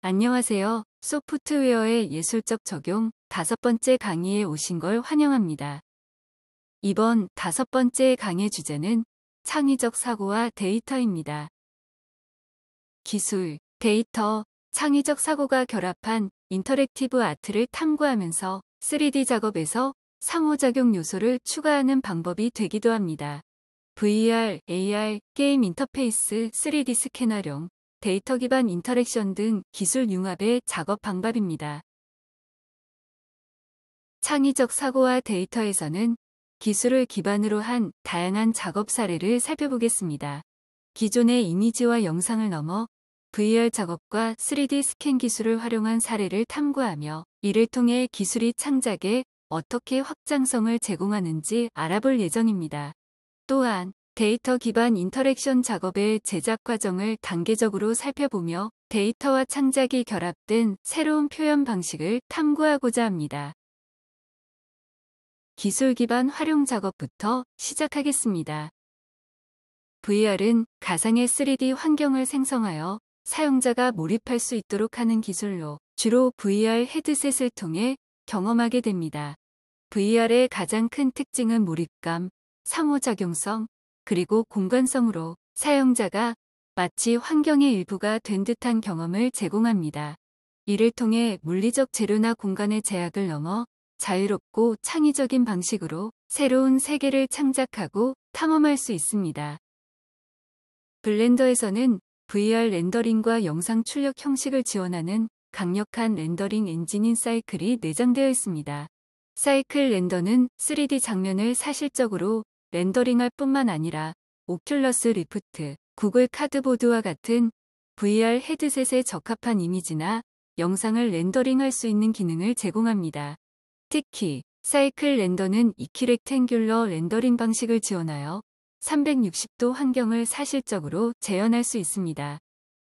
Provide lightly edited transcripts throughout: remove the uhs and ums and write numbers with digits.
안녕하세요. 소프트웨어의 예술적 적용 5번째 강의에 오신 걸 환영합니다. 이번 5번째 강의 주제는 창의적 사고와 데이터입니다. 기술, 데이터, 창의적 사고가 결합한 인터랙티브 아트를 탐구하면서 3D 작업에서 상호작용 요소를 추가하는 방법이 되기도 합니다. VR, AR, 게임 인터페이스, 3D 스캐너용, 데이터 기반 인터랙션 등 기술 융합의 작업 방법입니다. 창의적 사고와 데이터에서는 기술을 기반으로 한 다양한 작업 사례를 살펴보겠습니다. 기존의 이미지와 영상을 넘어 VR 작업과 3D 스캔 기술을 활용한 사례를 탐구하며 이를 통해 기술이 창작에 어떻게 확장성을 제공하는지 알아볼 예정입니다. 또한 데이터 기반 인터랙션 작업의 제작 과정을 단계적으로 살펴보며 데이터와 창작이 결합된 새로운 표현 방식을 탐구하고자 합니다. 기술 기반 활용 작업부터 시작하겠습니다. VR은 가상의 3D 환경을 생성하여 사용자가 몰입할 수 있도록 하는 기술로 주로 VR 헤드셋을 통해 경험하게 됩니다. VR의 가장 큰 특징은 몰입감, 상호작용성, 그리고 공간성으로 사용자가 마치 환경의 일부가 된 듯한 경험을 제공합니다. 이를 통해 물리적 재료나 공간의 제약을 넘어 자유롭고 창의적인 방식으로 새로운 세계를 창작하고 탐험할 수 있습니다. 블렌더에서는 VR 렌더링과 영상 출력 형식을 지원하는 강력한 렌더링 엔진인 사이클이 내장되어 있습니다. 사이클 렌더는 3D 장면을 사실적으로 렌더링할 뿐만 아니라 오큘러스 리프트, 구글 카드보드와 같은 VR 헤드셋에 적합한 이미지나 영상을 렌더링할 수 있는 기능을 제공합니다. 특히 사이클 렌더는 이퀴렉탱귤러 렌더링 방식을 지원하여 360도 환경을 사실적으로 재현할 수 있습니다.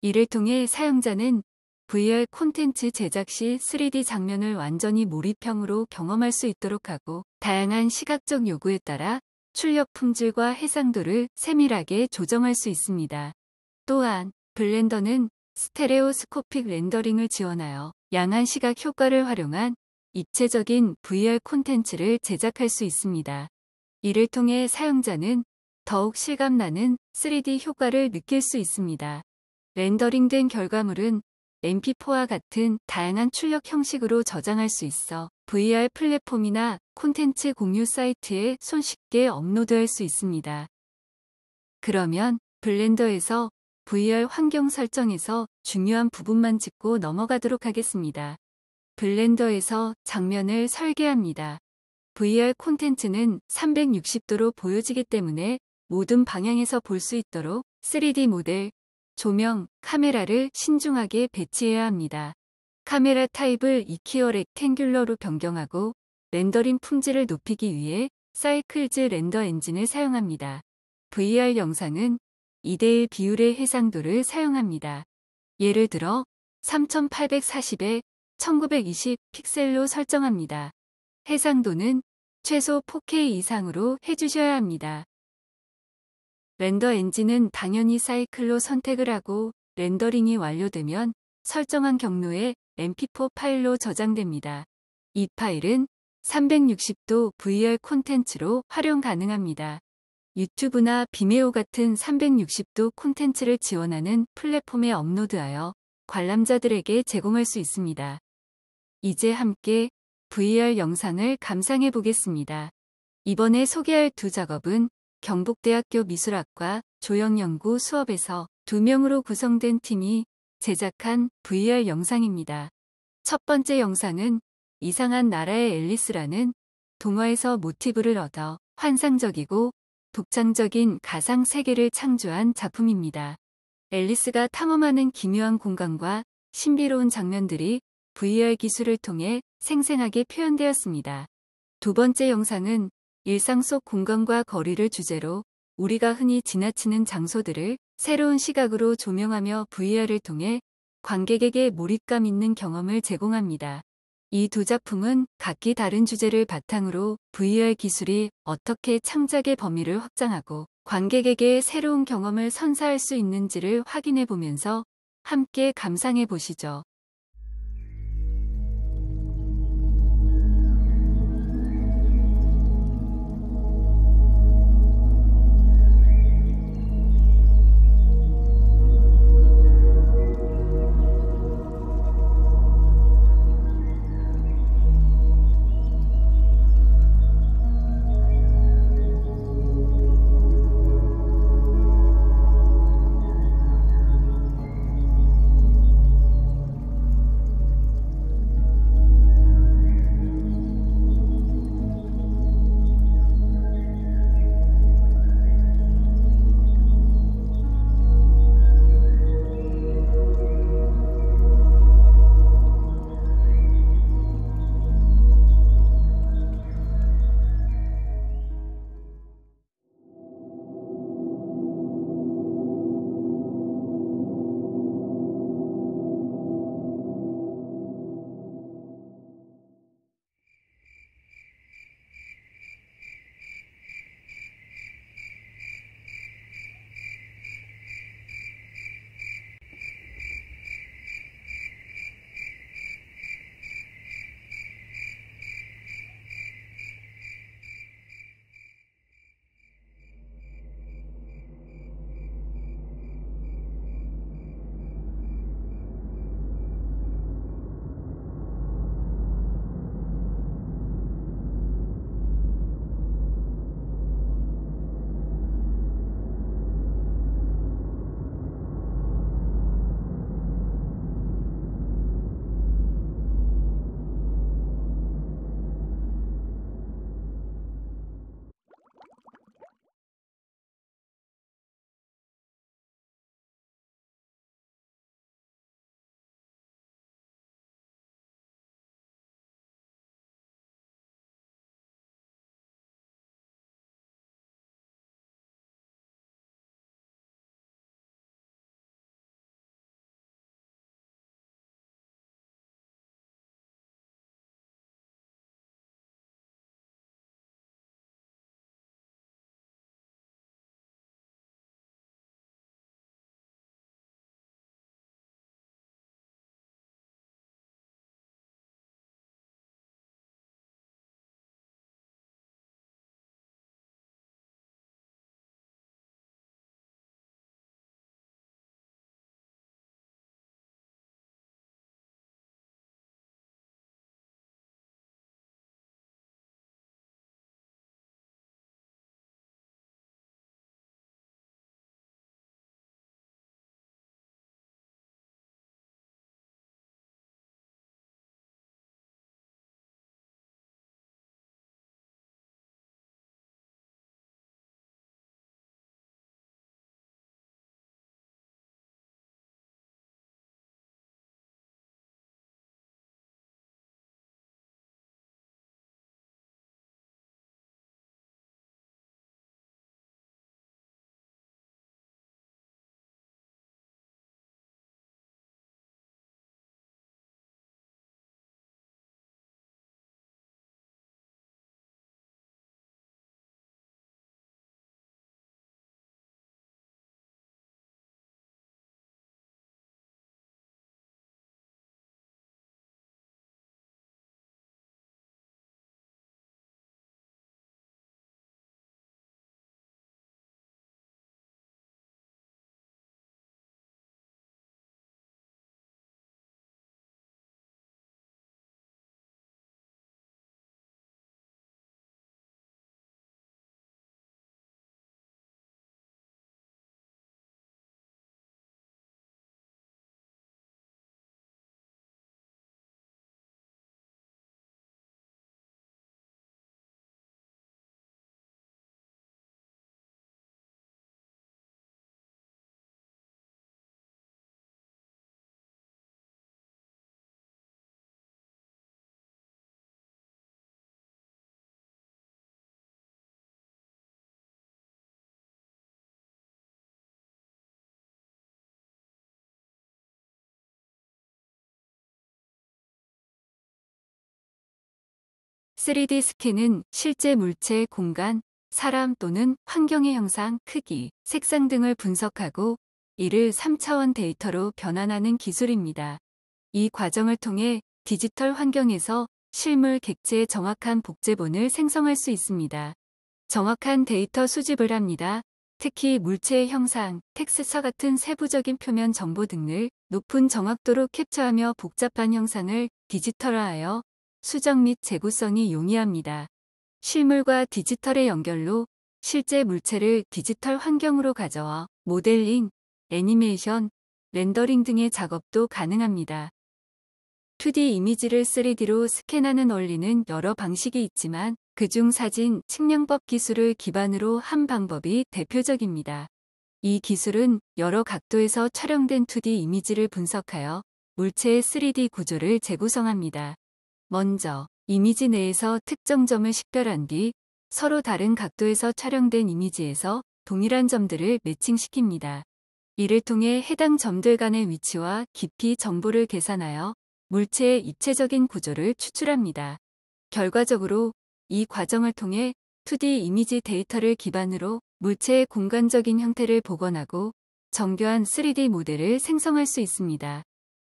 이를 통해 사용자는 VR 콘텐츠 제작 시 3D 장면을 완전히 몰입형으로 경험할 수 있도록 하고 다양한 시각적 요구에 따라 출력 품질과 해상도를 세밀하게 조정할 수 있습니다. 또한 블렌더는 스테레오스코픽 렌더링을 지원하여 양한 시각 효과를 활용한 입체적인 VR 콘텐츠를 제작할 수 있습니다. 이를 통해 사용자는 더욱 실감나는 3D 효과를 느낄 수 있습니다. 렌더링된 결과물은 MP4와 같은 다양한 출력 형식으로 저장할 수 있어 VR 플랫폼이나 콘텐츠 공유 사이트에 손쉽게 업로드할 수 있습니다. 그러면 블렌더에서 VR 환경 설정에서 중요한 부분만 짚고 넘어가도록 하겠습니다. 블렌더에서 장면을 설계합니다. VR 콘텐츠는 360도로 보여지기 때문에 모든 방향에서 볼 수 있도록 3D 모델, 조명, 카메라를 신중하게 배치해야 합니다. 카메라 타입을 이퀴어 렉탱귤러로 변경하고 렌더링 품질을 높이기 위해 사이클즈 렌더 엔진을 사용합니다. VR 영상은 2:1 비율의 해상도를 사용합니다. 예를 들어 3840에 1920 픽셀로 설정합니다. 해상도는 최소 4K 이상으로 해주셔야 합니다. 렌더 엔진은 당연히 사이클로 선택을 하고 렌더링이 완료되면 설정한 경로에 MP4 파일로 저장됩니다. 이 파일은 360도 VR 콘텐츠로 활용 가능합니다. 유튜브나 비메오 같은 360도 콘텐츠를 지원하는 플랫폼에 업로드하여 관람자들에게 제공할 수 있습니다. 이제 함께 VR 영상을 감상해 보겠습니다. 이번에 소개할 두 작업은 경북대학교 미술학과 조형연구 수업에서 2명으로 구성된 팀이 제작한 VR 영상입니다. 첫 번째 영상은 이상한 나라의 앨리스라는 동화에서 모티브를 얻어 환상적이고 독창적인 가상 세계를 창조한 작품입니다. 앨리스가 탐험하는 기묘한 공간과 신비로운 장면들이 VR 기술을 통해 생생하게 표현되었습니다. 두 번째 영상은 일상 속 공간과 거리를 주제로 우리가 흔히 지나치는 장소들을 새로운 시각으로 조명하며 VR을 통해 관객에게 몰입감 있는 경험을 제공합니다. 이 두 작품은 각기 다른 주제를 바탕으로 VR 기술이 어떻게 창작의 범위를 확장하고 관객에게 새로운 경험을 선사할 수 있는지를 확인해 보면서 함께 감상해 보시죠. 3D 스캔은 실제 물체, 공간, 사람 또는 환경의 형상, 크기, 색상 등을 분석하고 이를 3차원 데이터로 변환하는 기술입니다. 이 과정을 통해 디지털 환경에서 실물 객체의 정확한 복제본을 생성할 수 있습니다. 정확한 데이터 수집을 합니다. 특히 물체의 형상, 텍스처 같은 세부적인 표면 정보 등을 높은 정확도로 캡처하며 복잡한 형상을 디지털화하여 수정 및 재구성이 용이합니다. 실물과 디지털의 연결로 실제 물체를 디지털 환경으로 가져와 모델링, 애니메이션, 렌더링 등의 작업도 가능합니다. 2D 이미지를 3D로 스캔하는 원리는 여러 방식이 있지만 그중 사진 측량법 기술을 기반으로 한 방법이 대표적입니다. 이 기술은 여러 각도에서 촬영된 2D 이미지를 분석하여 물체의 3D 구조를 재구성합니다. 먼저 이미지 내에서 특정 점을 식별한 뒤 서로 다른 각도에서 촬영된 이미지에서 동일한 점들을 매칭시킵니다. 이를 통해 해당 점들 간의 위치와 깊이 정보를 계산하여 물체의 입체적인 구조를 추출합니다. 결과적으로 이 과정을 통해 2D 이미지 데이터를 기반으로 물체의 공간적인 형태를 복원하고 정교한 3D 모델을 생성할 수 있습니다.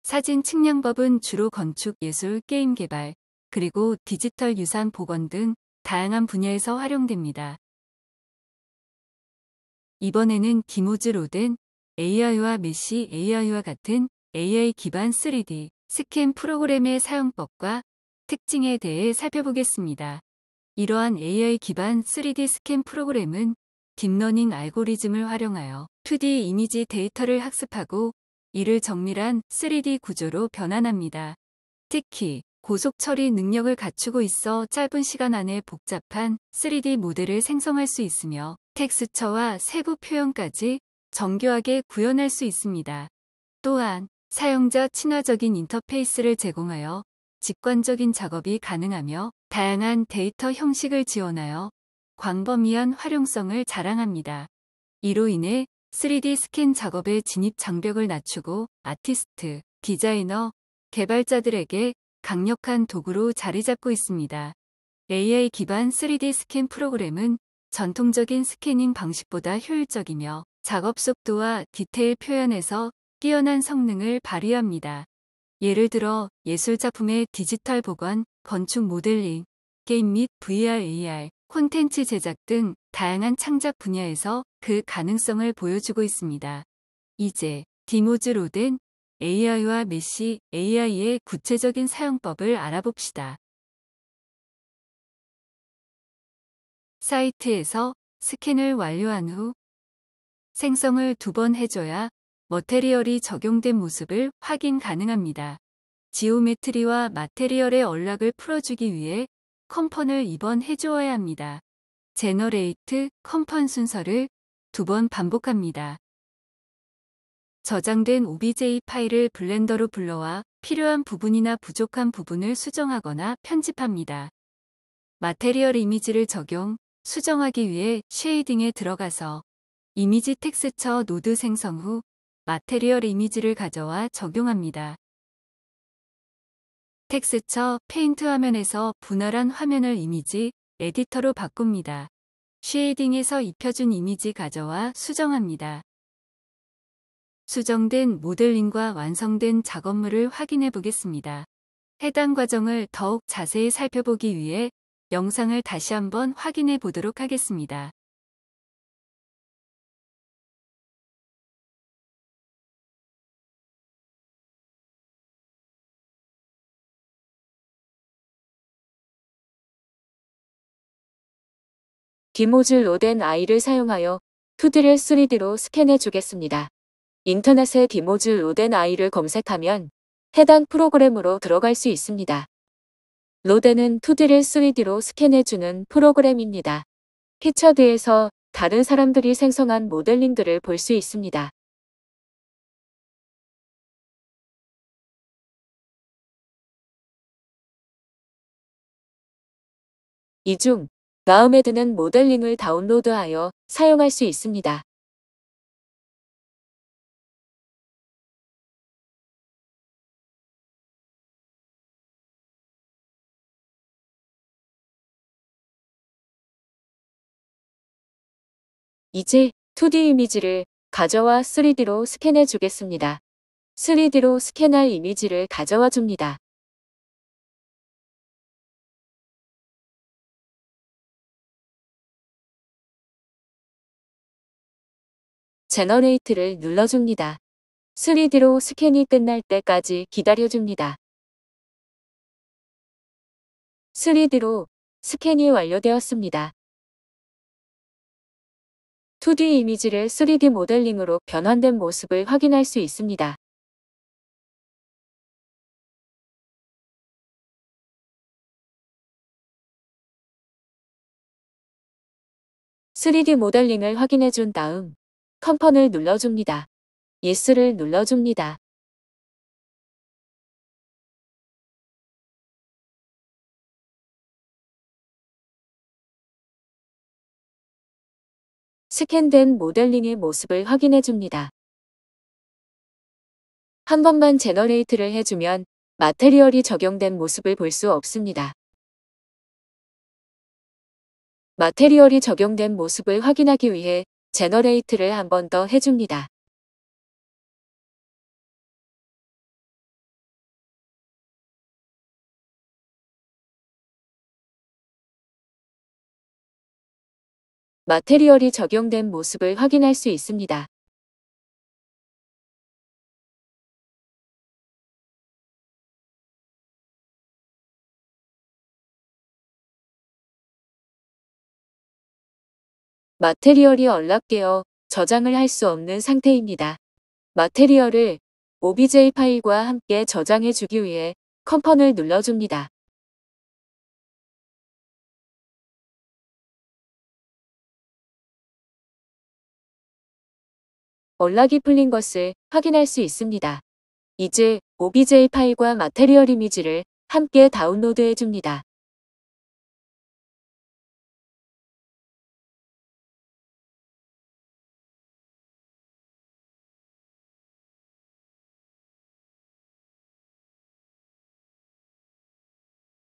사진 측량법은 주로 건축, 예술, 게임 개발, 그리고 디지털 유산 복원 등 다양한 분야에서 활용됩니다. 이번에는 디모즈 로덴, AI와 메시 AI와 같은 AI 기반 3D 스캔 프로그램의 사용법과 특징에 대해 살펴보겠습니다. 이러한 AI 기반 3D 스캔 프로그램은 딥러닝 알고리즘을 활용하여 2D 이미지 데이터를 학습하고 이를 정밀한 3D 구조로 변환합니다. 특히 고속 처리 능력을 갖추고 있어 짧은 시간 안에 복잡한 3D 모델을 생성할 수 있으며 텍스처와 세부 표현까지 정교하게 구현할 수 있습니다. 또한 사용자 친화적인 인터페이스를 제공하여 직관적인 작업이 가능하며 다양한 데이터 형식을 지원하여 광범위한 활용성을 자랑합니다. 이로 인해 3D 스캔 작업의 진입 장벽을 낮추고 아티스트, 디자이너, 개발자들에게 강력한 도구로 자리 잡고 있습니다. AI 기반 3D 스캔 프로그램은 전통적인 스캐닝 방식보다 효율적이며 작업 속도와 디테일 표현에서 뛰어난 성능을 발휘합니다. 예를 들어 예술 작품의 디지털 복원, 건축 모델링, 게임 및 VR, AR, 콘텐츠 제작 등 다양한 창작 분야에서 그 가능성을 보여주고 있습니다. 이제 디모즈 로덴, AI와 메시 AI의 구체적인 사용법을 알아봅시다. 사이트에서 스캔을 완료한 후 생성을 2번 해줘야 머테리얼이 적용된 모습을 확인 가능합니다. 지오메트리와 마테리얼의 언락을 풀어주기 위해 컴펀을 2번 해주어야 합니다. 제너레이트, 컴펀 순서를 2번 반복합니다. 저장된 OBJ 파일을 블렌더로 불러와 필요한 부분이나 부족한 부분을 수정하거나 편집합니다. 마테리얼 이미지를 적용, 수정하기 위해 쉐이딩에 들어가서 이미지 텍스처 노드 생성 후 마테리얼 이미지를 가져와 적용합니다. 텍스처 페인트 화면에서 분할한 화면을 이미지 에디터로 바꿉니다. 쉐이딩에서 입혀준 이미지 가져와 수정합니다. 수정된 모델링과 완성된 작업물을 확인해 보겠습니다. 해당 과정을 더욱 자세히 살펴보기 위해 영상을 다시 한번 확인해 보도록 하겠습니다. 디모즈 로덴 I를 사용하여 2D를 3D로 스캔해 주겠습니다. 인터넷에 디모즈 로덴 I를 검색하면 해당 프로그램으로 들어갈 수 있습니다. 로덴은 2D를 3D로 스캔해주는 프로그램입니다. 피처드에서 다른 사람들이 생성한 모델링들을 볼 수 있습니다. 이 중 마음에 드는 모델링을 다운로드하여 사용할 수 있습니다. 이제 2D 이미지를 가져와 3D로 스캔해 주겠습니다. 3D로 스캔할 이미지를 가져와 줍니다. 제너레이트를 눌러줍니다. 3D로 스캔이 끝날 때까지 기다려줍니다. 3D로 스캔이 완료되었습니다. 2D 이미지를 3D 모델링으로 변환된 모습을 확인할 수 있습니다. (3D) 모델링을 확인해 준 다음 컨펌을 눌러줍니다. Yes를 눌러줍니다. 스캔된 모델링의 모습을 확인해 줍니다. 한 번만 제너레이트를 해주면 마테리얼이 적용된 모습을 볼 수 없습니다. 마테리얼이 적용된 모습을 확인하기 위해 제너레이트를 한 번 더 해줍니다. 마테리얼이 적용된 모습을 확인할 수 있습니다. 마테리얼이 언락되어 저장을 할 수 없는 상태입니다. 마테리얼을 OBJ 파일과 함께 저장해 주기 위해 컨펌을 눌러줍니다. 언락이 풀린 것을 확인할 수 있습니다. 이제 OBJ 파일과 마테리얼 이미지를 함께 다운로드해 줍니다.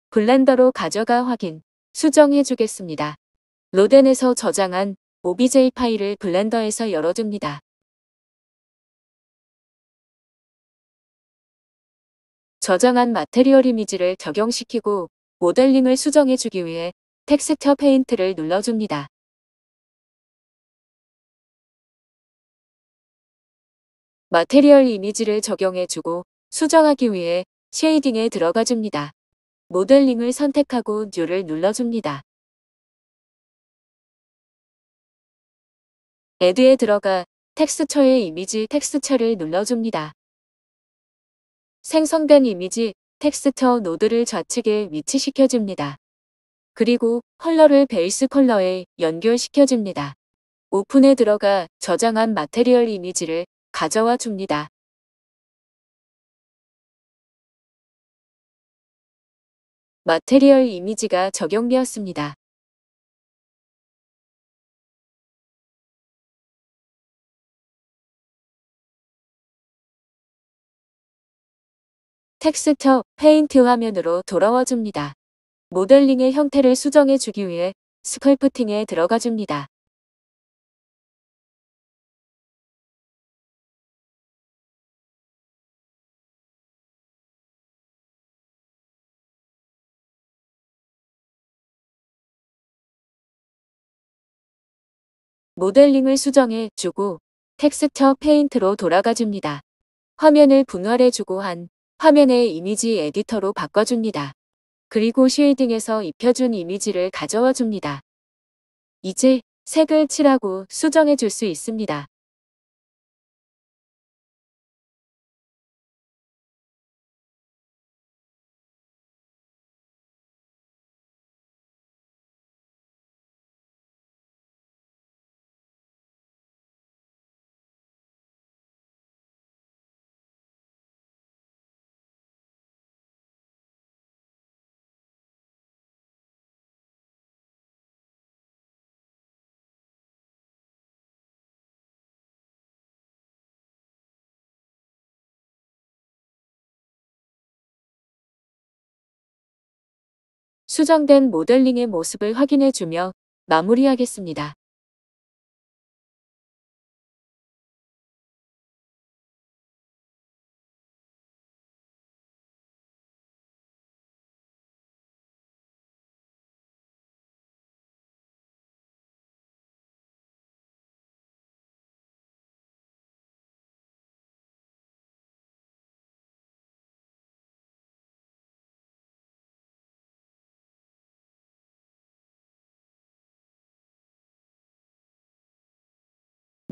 블렌더로 가져가 확인, 수정해 주겠습니다. 로덴에서 저장한 OBJ 파일을 블렌더에서 열어줍니다. 저장한 마테리얼 이미지를 적용시키고 모델링을 수정해 주기 위해 텍스처 페인트를 눌러줍니다. 마테리얼 이미지를 적용해 주고 수정하기 위해 쉐이딩에 들어가 줍니다. 모델링을 선택하고 New를 눌러줍니다. Add에 들어가 텍스처의 이미지 텍스처를 눌러줍니다. 생성된 이미지 텍스처 노드를 좌측에 위치시켜줍니다. 그리고 컬러를 베이스 컬러에 연결시켜줍니다. 오픈에 들어가 저장한 마테리얼 이미지를 가져와 줍니다. 마테리얼 이미지가 적용되었습니다. 텍스처 페인트 화면으로 돌아와 줍니다. 모델링의 형태를 수정해 주기 위해 스컬프팅에 들어가 줍니다. 모델링을 수정해 주고 텍스처 페인트로 돌아가 줍니다. 화면을 분할해 주고 한 화면의 이미지 에디터로 바꿔줍니다. 그리고 쉐이딩에서 입혀준 이미지를 가져와 줍니다. 이제 색을 칠하고 수정해 줄 수 있습니다. 수정된 모델링의 모습을 확인해 주며 마무리하겠습니다.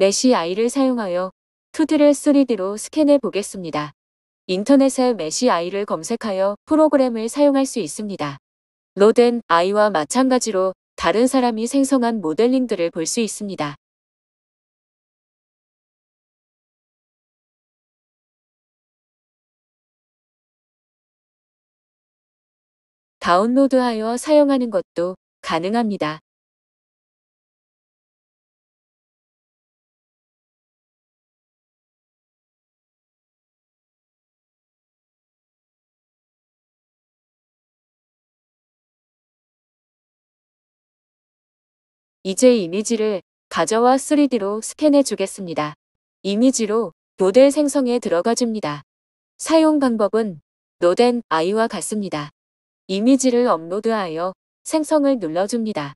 메시 아이를 사용하여 2D를 3D로 스캔해 보겠습니다. 인터넷에 메시 아이를 검색하여 프로그램을 사용할 수 있습니다. 로덴 아이와 마찬가지로 다른 사람이 생성한 모델링들을 볼 수 있습니다. 다운로드하여 사용하는 것도 가능합니다. 이제 이미지를 가져와 3D로 스캔해 주겠습니다. 이미지로 모델 생성에 들어가 줍니다. 사용 방법은 로덴 아이와 같습니다. 이미지를 업로드하여 생성을 눌러줍니다.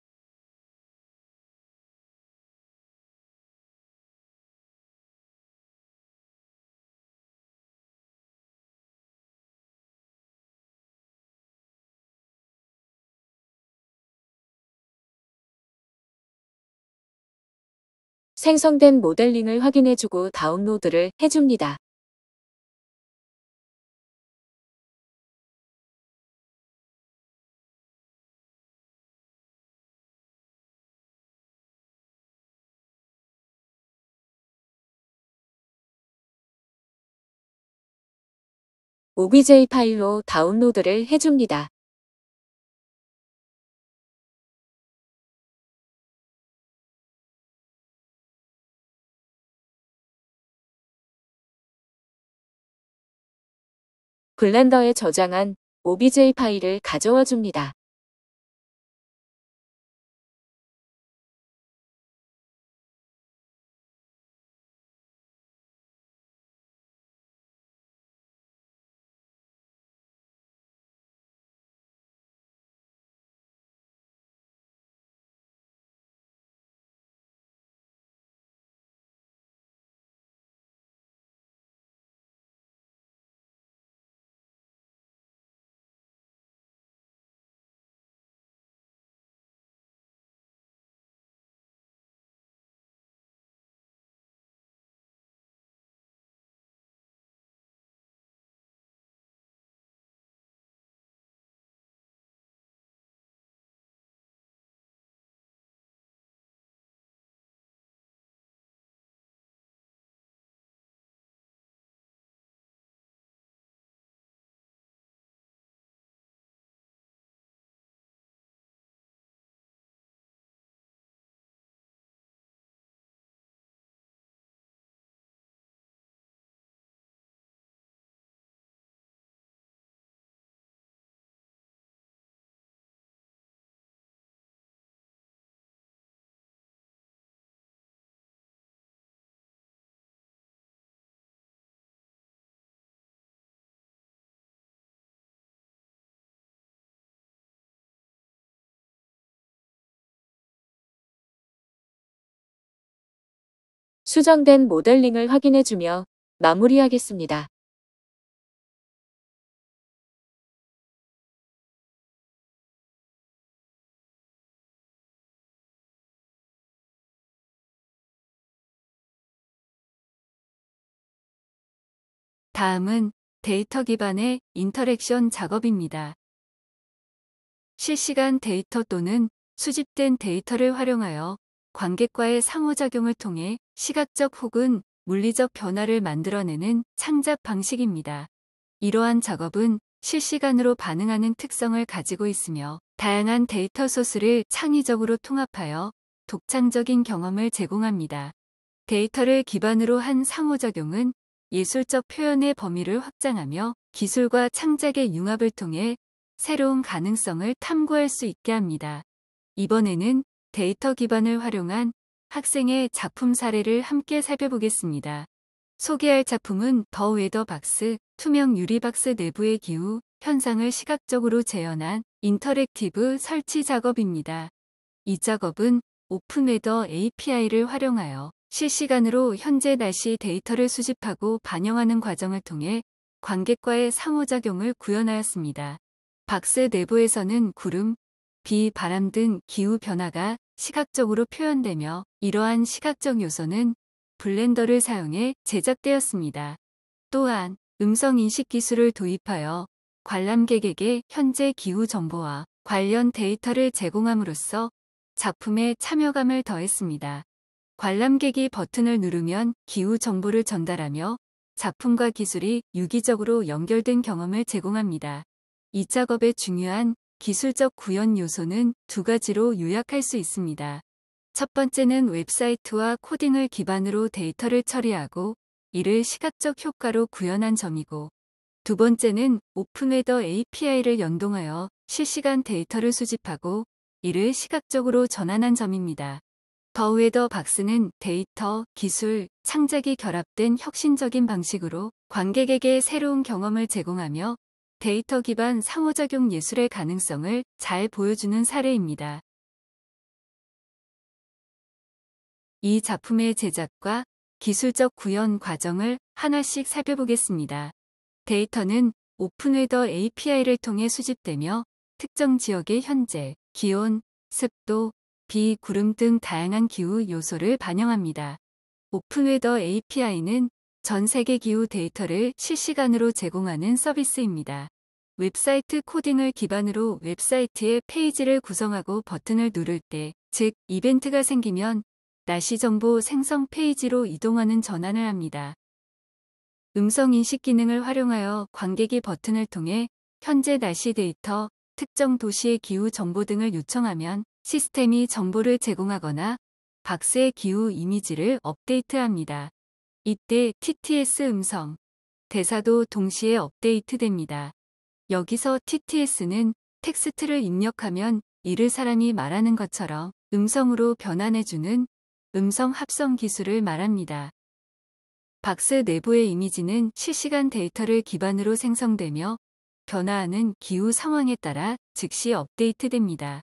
생성된 모델링을 확인해주고 다운로드를 해줍니다. OBJ 파일로 다운로드를 해줍니다. 블렌더에 저장한 OBJ 파일을 가져와 줍니다. 수정된 모델링을 확인해주며 마무리하겠습니다. 다음은 데이터 기반의 인터랙션 작업입니다. 실시간 데이터 또는 수집된 데이터를 활용하여 관객과의 상호작용을 통해 시각적 혹은 물리적 변화를 만들어내는 창작 방식입니다. 이러한 작업은 실시간으로 반응하는 특성을 가지고 있으며 다양한 데이터 소스를 창의적으로 통합하여 독창적인 경험을 제공합니다. 데이터를 기반으로 한 상호작용은 예술적 표현의 범위를 확장하며 기술과 창작의 융합을 통해 새로운 가능성을 탐구할 수 있게 합니다. 이번에는 데이터 기반을 활용한 학생의 작품 사례를 함께 살펴보겠습니다. 소개할 작품은 더 웨더 박스, 투명 유리 박스 내부의 기후 현상을 시각적으로 재현한 인터랙티브 설치 작업입니다. 이 작업은 오픈웨더 API를 활용하여 실시간으로 현재 날씨 데이터를 수집하고 반영하는 과정을 통해 관객과의 상호작용을 구현하였습니다. 박스 내부에서는 구름, 비, 바람 등 기후 변화가 시각적으로 표현되며 이러한 시각적 요소는 블렌더를 사용해 제작되었습니다. 또한 음성 인식 기술을 도입하여 관람객에게 현재 기후 정보와 관련 데이터를 제공함으로써 작품에 참여감을 더했습니다. 관람객이 버튼을 누르면 기후 정보를 전달하며 작품과 기술이 유기적으로 연결된 경험을 제공합니다. 이 작업의 중요한 기술적 구현 요소는 두 가지로 요약할 수 있습니다. 첫 번째는 웹사이트와 코딩을 기반으로 데이터를 처리하고 이를 시각적 효과로 구현한 점이고, 두 번째는 오픈웨더 API를 연동하여 실시간 데이터를 수집하고 이를 시각적으로 전환한 점입니다. 더 웨더 박스는 데이터, 기술, 창작이 결합된 혁신적인 방식으로 관객에게 새로운 경험을 제공하며 데이터 기반 상호작용 예술의 가능성을 잘 보여주는 사례입니다. 이 작품의 제작과 기술적 구현 과정을 하나씩 살펴보겠습니다. 데이터는 오픈웨더 API를 통해 수집되며 특정 지역의 현재, 기온, 습도, 비, 구름 등 다양한 기후 요소를 반영합니다. 오픈웨더 API는 전 세계 기후 데이터를 실시간으로 제공하는 서비스입니다. 웹사이트 코딩을 기반으로 웹사이트의 페이지를 구성하고 버튼을 누를 때, 즉 이벤트가 생기면 날씨 정보 생성 페이지로 이동하는 전환을 합니다. 음성 인식 기능을 활용하여 관객이 버튼을 통해 현재 날씨 데이터, 특정 도시의 기후 정보 등을 요청하면 시스템이 정보를 제공하거나 박스의 기후 이미지를 업데이트합니다. 이때 TTS 음성, 대사도 동시에 업데이트됩니다. 여기서 TTS는 텍스트를 입력하면 이를 사람이 말하는 것처럼 음성으로 변환해주는 음성 합성 기술을 말합니다. 박스 내부의 이미지는 실시간 데이터를 기반으로 생성되며 변화하는 기후 상황에 따라 즉시 업데이트됩니다.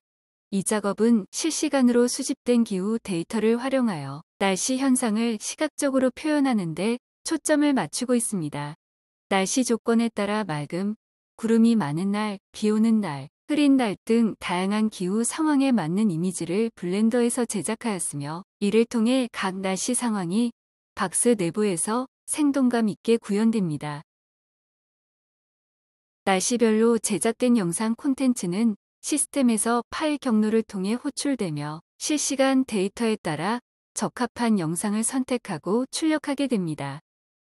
이 작업은 실시간으로 수집된 기후 데이터를 활용하여 날씨 현상을 시각적으로 표현하는 데 초점을 맞추고 있습니다. 날씨 조건에 따라 맑음, 구름이 많은 날, 비 오는 날, 흐린 날 등 다양한 기후 상황에 맞는 이미지를 블렌더에서 제작하였으며 이를 통해 각 날씨 상황이 박스 내부에서 생동감 있게 구현됩니다. 날씨별로 제작된 영상 콘텐츠는 시스템에서 파일 경로를 통해 호출되며 실시간 데이터에 따라 적합한 영상을 선택하고 출력하게 됩니다.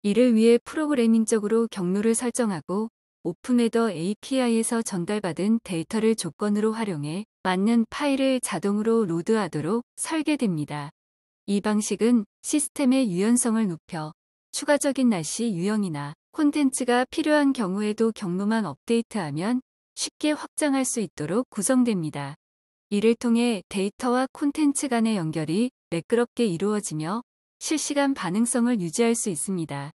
이를 위해 프로그래밍적으로 경로를 설정하고 오픈웨더 API에서 전달받은 데이터를 조건으로 활용해 맞는 파일을 자동으로 로드하도록 설계됩니다. 이 방식은 시스템의 유연성을 높여 추가적인 날씨 유형이나 콘텐츠가 필요한 경우에도 경로만 업데이트하면 쉽게 확장할 수 있도록 구성됩니다. 이를 통해 데이터와 콘텐츠 간의 연결이 매끄럽게 이루어지며 실시간 반응성을 유지할 수 있습니다.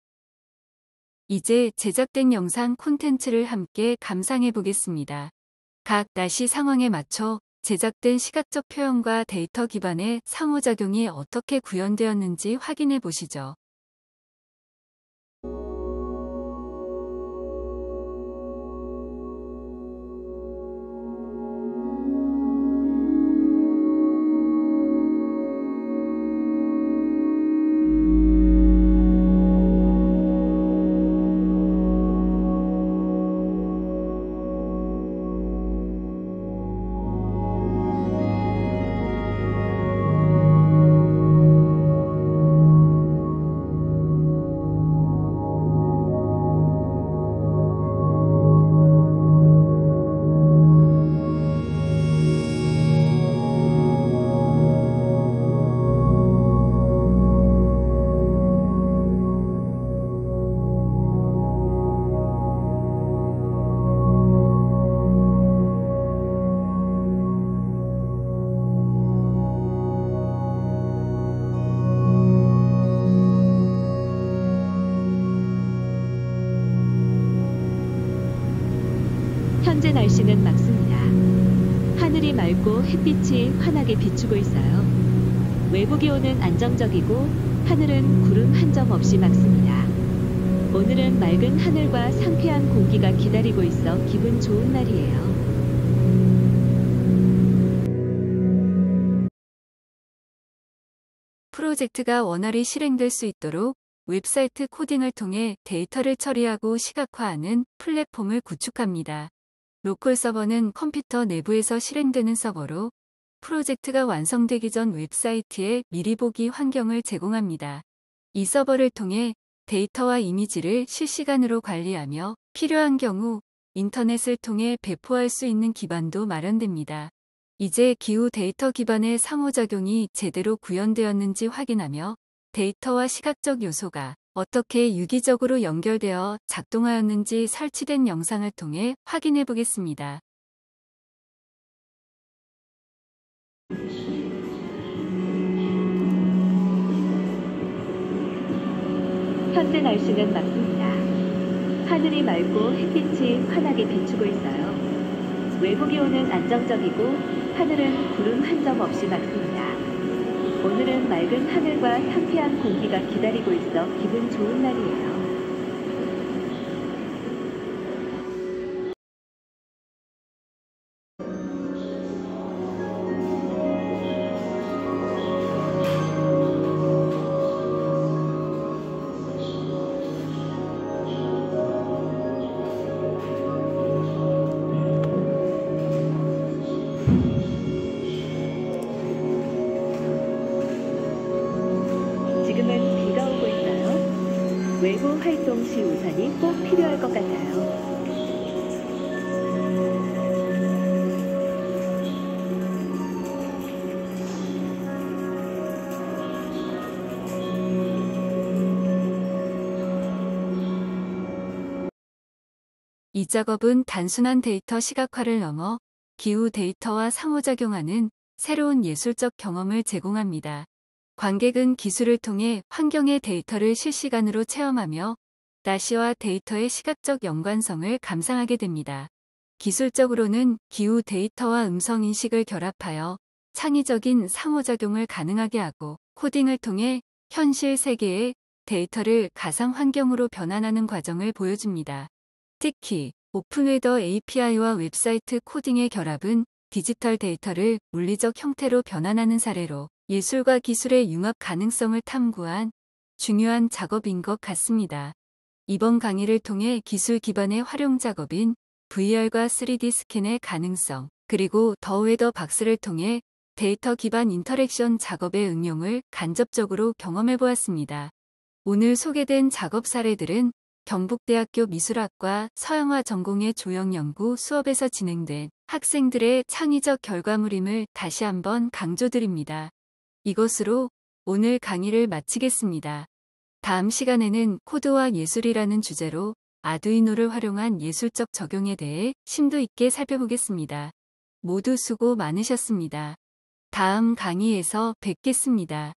이제 제작된 영상 콘텐츠를 함께 감상해 보겠습니다. 각 날씨 상황에 맞춰 제작된 시각적 표현과 데이터 기반의 상호작용이 어떻게 구현되었는지 확인해 보시죠. 현재 날씨는 맑습니다. 하늘이 맑고 햇빛이 환하게 비추고 있어요. 외부 기온은 안정적이고 하늘은 구름 한 점 없이 맑습니다. 오늘은 맑은 하늘과 상쾌한 공기가 기다리고 있어 기분 좋은 날이에요. 프로젝트가 원활히 실행될 수 있도록 웹사이트 코딩을 통해 데이터를 처리하고 시각화하는 플랫폼을 구축합니다. 로컬 서버는 컴퓨터 내부에서 실행되는 서버로 프로젝트가 완성되기 전 웹사이트에 미리 보기 환경을 제공합니다. 이 서버를 통해 데이터와 이미지를 실시간으로 관리하며 필요한 경우 인터넷을 통해 배포할 수 있는 기반도 마련됩니다. 이제 기후 데이터 기반의 상호작용이 제대로 구현되었는지 확인하며 데이터와 시각적 요소가 어떻게 유기적으로 연결되어 작동하였는지 설치된 영상을 통해 확인해 보겠습니다. 현재 날씨는 맑습니다. 하늘이 맑고 햇빛이 환하게 비추고 있어요. 외부 기온은 안정적이고 하늘은 구름 한 점 없이 맑습니다. 오늘은 맑은 하늘과 상쾌한 공기가 기다리고 있어 기분 좋은 날이에요. 지금은 비가 오고 있어요. 외부 활동 시 우산이 꼭 필요할 것 같아요. 이 작업은 단순한 데이터 시각화를 넘어 기후 데이터와 상호작용하는 새로운 예술적 경험을 제공합니다. 관객은 기술을 통해 환경의 데이터를 실시간으로 체험하며 날씨와 데이터의 시각적 연관성을 감상하게 됩니다. 기술적으로는 기후 데이터와 음성 인식을 결합하여 창의적인 상호작용을 가능하게 하고 코딩을 통해 현실 세계의 데이터를 가상 환경으로 변환하는 과정을 보여줍니다. 특히 오픈웨더 API와 웹사이트 코딩의 결합은 디지털 데이터를 물리적 형태로 변환하는 사례로 예술과 기술의 융합 가능성을 탐구한 중요한 작업인 것 같습니다. 이번 강의를 통해 기술 기반의 활용 작업인 VR과 3D 스캔의 가능성, 그리고 더 웨더 박스를 통해 데이터 기반 인터랙션 작업의 응용을 간접적으로 경험해 보았습니다. 오늘 소개된 작업 사례들은 경북대학교 미술학과 서양화 전공의 조형연구 수업에서 진행된 학생들의 창의적 결과물임을 다시 한번 강조드립니다. 이것으로 오늘 강의를 마치겠습니다. 다음 시간에는 코드와 예술이라는 주제로 아두이노를 활용한 예술적 적용에 대해 심도 있게 살펴보겠습니다. 모두 수고 많으셨습니다. 다음 강의에서 뵙겠습니다.